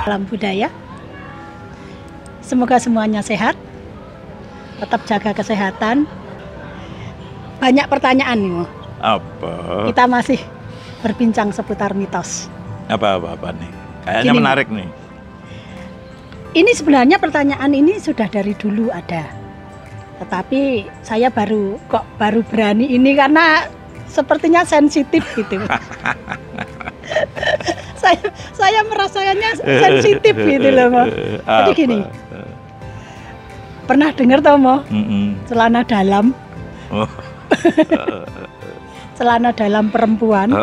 Salam budaya. Semoga semuanya sehat, tetap jaga kesehatan. Banyak pertanyaan nih, Mo. Apa? Kita masih berbincang seputar mitos. Apa nih? Kayaknya Gini, menarik nih. Ini sebenarnya pertanyaan ini sudah dari dulu ada. Tetapi saya baru berani ini karena sepertinya sensitif gitu. saya merasakannya sensitif gitu loh, Mo. Jadi gini. Pernah dengar tau, Mo? Celana dalam. Oh. Celana dalam perempuan.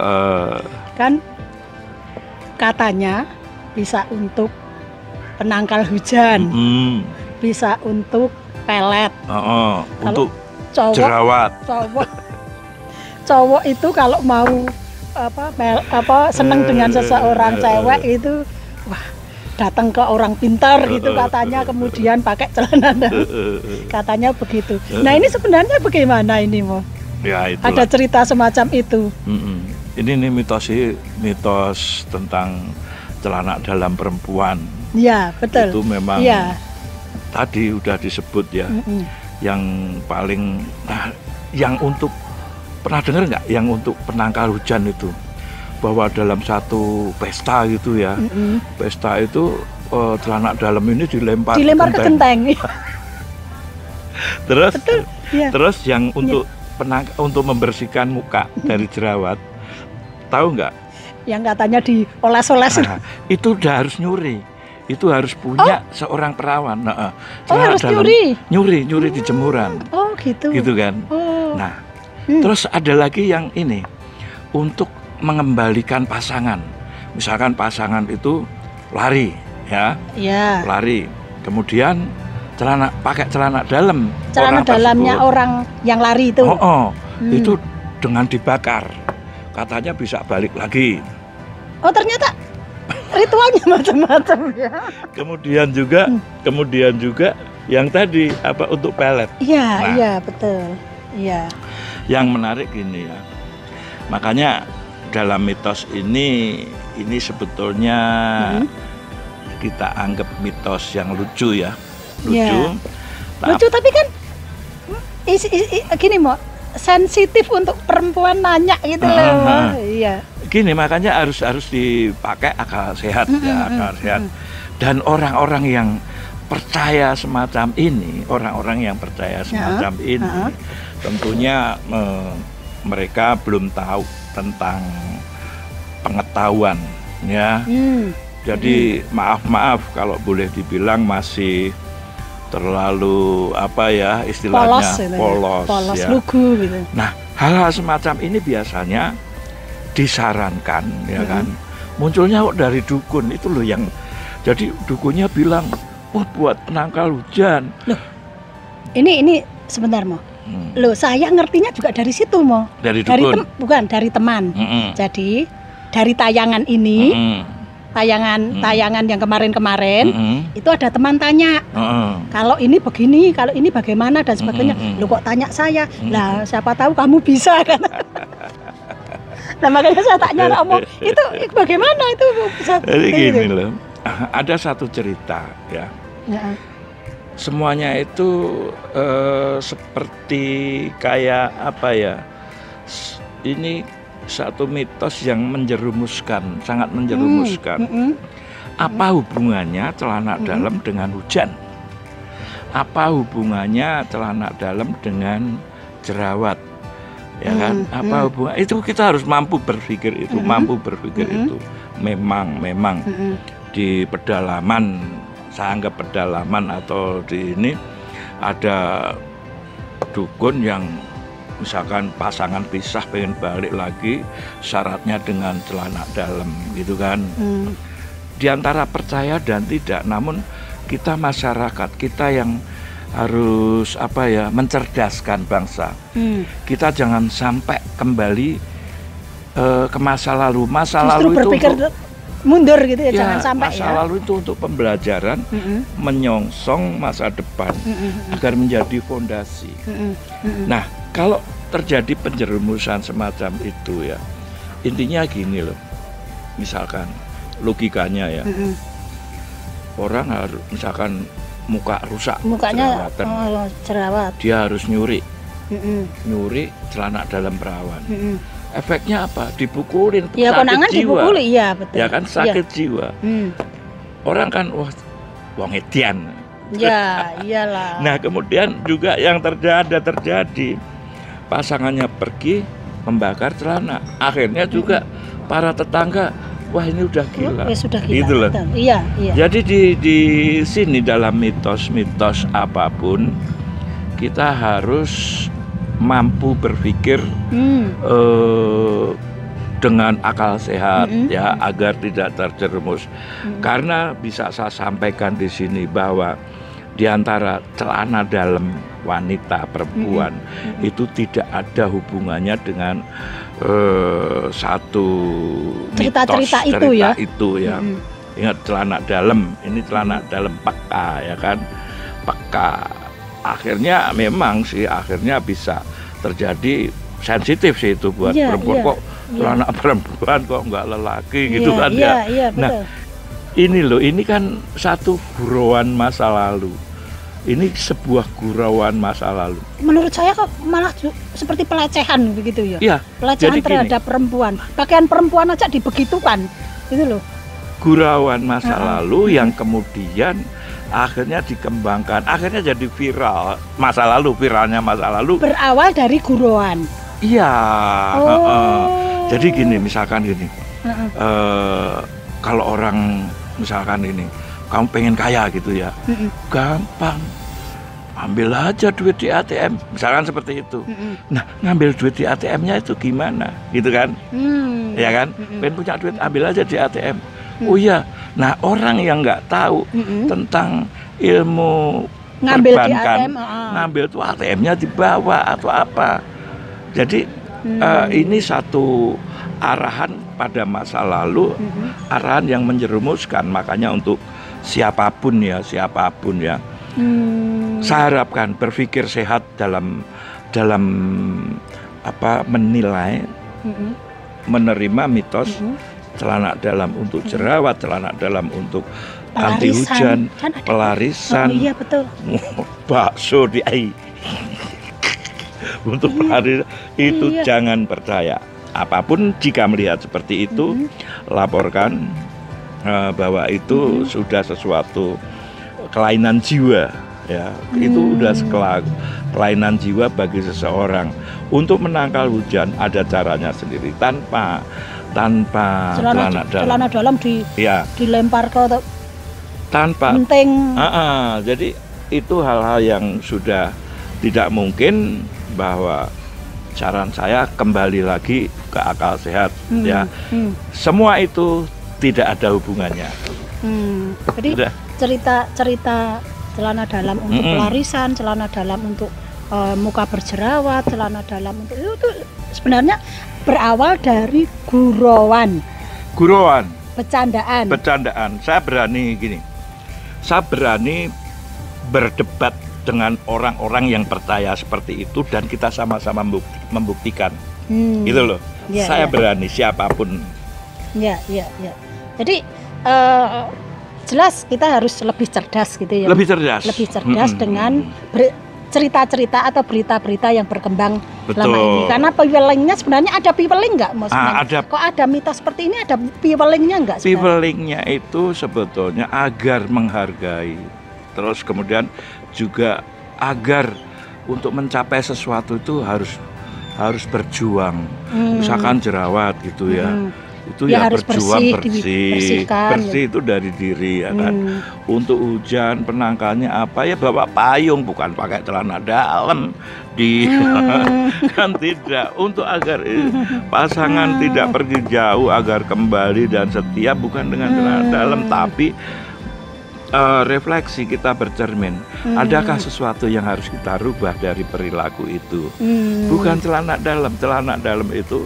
Kan katanya bisa untuk penangkal hujan. Bisa untuk pelet. Untuk jerawat. Cowok itu kalau mau seneng dengan seseorang cewek itu wah, datang ke orang pintar gitu katanya, kemudian pakai celana dalam. Katanya begitu. Nah, ini sebenarnya bagaimana ini, Mo? Ya, itulah. Ada cerita semacam itu. Ini mitos tentang celana dalam perempuan. Ya, betul. Itu memang ya. Tadi udah disebut ya. Yang paling yang untuk, pernah dengar nggak yang untuk penangkal hujan itu, bahwa dalam satu pesta gitu ya, pesta itu celana dalam ini dilempar ke genteng. Terus betul, ya. Terus yang untuk untuk membersihkan muka dari jerawat, tahu nggak? Yang katanya dioles-oles. Itu udah harus nyuri. Itu harus punya seorang perawan. Harus nyuri di jemuran. Oh, gitu. Gitu kan. Nah, terus ada lagi yang ini untuk mengembalikan pasangan. Misalkan pasangan itu lari, ya. Lari. Kemudian pakai celana dalam. Celana dalamnya orang yang lari itu. Itu dengan dibakar. Katanya bisa balik lagi. Oh, ternyata ritualnya macam-macam ya. Kemudian juga yang tadi untuk pelet. Iya, betul. Iya. Yang menarik ini ya. Makanya dalam mitos ini sebetulnya kita anggap mitos yang lucu ya. Lucu tapi kan gini, Mo, sensitif untuk perempuan nanya gitu loh. Iya. Gini, makanya harus dipakai akal sehat ya, akal sehat. Dan orang-orang yang percaya semacam ini, tentunya mereka belum tahu tentang pengetahuan ya. Jadi maaf kalau boleh dibilang masih terlalu istilahnya polos ya. Lugu gitu. Nah, hal-hal semacam ini biasanya disarankan ya kan, munculnya kok dari dukun itu loh, yang jadi dukunnya bilang buat penangkal hujan. Loh, ini sebentar, Mo. Loh, saya ngertinya juga dari situ, Mo. Dari dukun? Bukan, dari teman. Jadi dari tayangan ini, tayangan yang kemarin itu ada teman tanya, kalau ini begini, kalau ini bagaimana dan sebagainya. Loh, kok tanya saya? Lah, siapa tahu kamu bisa kan. Nah, makanya saya tanya Om, itu bagaimana itu bisa? Jadi gini loh, ada satu cerita ya. Semuanya itu seperti kayak ini satu mitos yang menjerumuskan, sangat menjerumuskan. Apa hubungannya celana dalam dengan hujan? Apa hubungannya celana dalam dengan jerawat? Ya kan, apa hubungan itu? Kita harus mampu berpikir itu, itu. Memang di pedalaman, saya anggap pedalaman atau di ini ada dukun yang misalkan pasangan pisah pengen balik lagi, syaratnya dengan celana dalam gitu kan. Di antara percaya dan tidak, namun kita masyarakat, kita yang harus mencerdaskan bangsa. Kita jangan sampai kembali ke masa lalu. Masa lalu itu berpikir mundur gitu ya, jangan sampai masa lalu itu untuk pembelajaran, menyongsong masa depan agar menjadi fondasi. Nah, kalau terjadi penjerumusan semacam itu ya, intinya gini loh. Misalkan logikanya ya, orang harus misalkan muka rusak, mukanya jerawat, dia harus nyuri, nyuri celana dalam perawan. Efeknya apa? Dipukulin, ya, sakit jiwa. Dipukuli, iya betul. Ya kan sakit jiwa. Orang kan wah wong edian. Ya, iyalah. Nah, kemudian juga yang terjadi pasangannya pergi membakar celana. Akhirnya juga para tetangga, wah ini udah gila. Ya, sudah gila. Gitu loh. Iya, iya. Jadi di sini dalam mitos-mitos apapun kita harus mampu berpikir dengan akal sehat ya, agar tidak terjerumus. Karena bisa saya sampaikan di sini bahwa di antara celana dalam wanita perempuan itu tidak ada hubungannya dengan satu cerita-cerita itu ya. Ingat, celana dalam, ini celana dalam peka ya kan, peka. Akhirnya memang sih akhirnya bisa terjadi sensitif sih itu buat perempuan. Kok celana perempuan kok nggak lelaki gitu kan ya. Nah, ini loh, ini kan satu gurauan masa lalu. Ini sebuah gurauan masa lalu. Menurut saya kok malah seperti pelecehan begitu ya. Iya, pelecehan terhadap perempuan. Pakaian perempuan aja dibegitukan. Itu loh. Gurauan masa lalu yang kemudian akhirnya dikembangkan, akhirnya jadi viral. Masa lalu, viralnya masa lalu berawal dari gurauan. Iya. Jadi gini, misalkan gini. Kalau orang misalkan ini, kamu pengen kaya gitu ya, gampang, ambil aja duit di ATM, misalkan seperti itu. Nah, ngambil duit di ATM-nya itu gimana, gitu kan? Ya kan? Pengen punya duit, ambil aja di ATM. Oh iya, nah orang yang nggak tahu tentang ilmu ngambil perbankan, di ATM, ngambil tuh ATM-nya dibawa atau apa. Jadi ini satu arahan pada masa lalu, arahan yang menjerumuskan. Makanya untuk siapapun ya, saya harapkan berpikir sehat dalam apa menilai, menerima mitos celana dalam untuk jerawat, celana dalam untuk anti hujan, kan pelarisan. Oh iya betul. Bakso di untuk pelarisan itu jangan percaya. Apapun jika melihat seperti itu, laporkan bahwa itu sudah sesuatu kelainan jiwa ya. Itu udah kelainan jiwa bagi seseorang. Untuk menangkal hujan ada caranya sendiri, tanpa celana dalam dilempar ke tanpa penting. Jadi itu hal-hal yang sudah tidak mungkin. Bahwa saran saya kembali lagi ke akal sehat ya. Semua itu tidak ada hubungannya. Jadi cerita celana dalam untuk pelarisan, celana dalam untuk muka berjerawat, celana dalam untuk itu sebenarnya berawal dari gurauan, bercandaan. Saya berani gini, saya berani berdebat dengan orang-orang yang percaya seperti itu dan kita sama-sama membuktikan, gitu loh. Saya berani siapapun. Ya. Jadi jelas kita harus lebih cerdas gitu ya. Lebih cerdas dengan cerita-cerita atau berita-berita yang berkembang selama ini. Karena piwelingnya sebenarnya ada piweling nggak, Mas? Kok ada mitos seperti ini, ada piwelingnya nggak? Piwelingnya itu sebetulnya agar menghargai, terus kemudian juga agar untuk mencapai sesuatu itu harus berjuang. Misalkan jerawat gitu ya. Itu ya berjuang bersih itu dari diri ya kan. Untuk hujan penangkalnya apa ya, bawa payung, bukan pakai celana dalam kan tidak. Untuk agar pasangan tidak pergi jauh, agar kembali dan setia, bukan dengan celana dalam tapi refleksi, kita bercermin. Adakah sesuatu yang harus kita rubah dari perilaku itu? Bukan celana dalam itu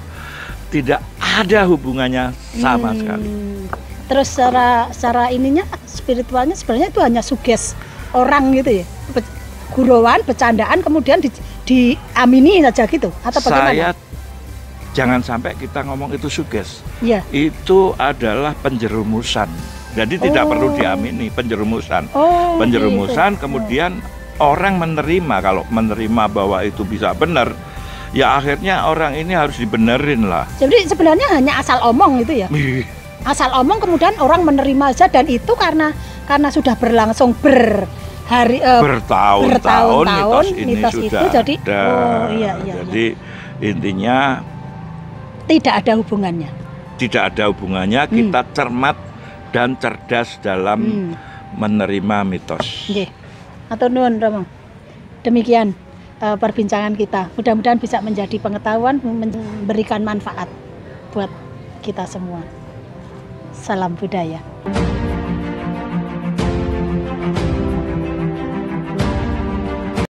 tidak ada hubungannya sama sekali. Terus secara ininya, spiritualnya sebenarnya itu hanya suges orang gitu ya, gurauan, bercandaan, kemudian diamini saja gitu, atau bagaimana? Jangan sampai kita ngomong itu suges. Itu adalah penjerumusan. Jadi tidak perlu diamini penjerumusan. gitu. Penjerumusan kemudian orang menerima, kalau menerima bahwa itu bisa benar, ya akhirnya orang ini harus dibenerin lah. Jadi sebenarnya hanya asal omong itu ya. Asal omong kemudian orang menerima saja, dan itu karena sudah berlangsung bertahun-tahun mitos itu jadi jadi intinya tidak ada hubungannya. Tidak ada hubungannya. Kita cermat dan cerdas dalam menerima mitos. Nggih. Atur nuwun Romo. Demikian perbincangan kita. Mudah-mudahan bisa menjadi pengetahuan, memberikan manfaat buat kita semua. Salam budaya.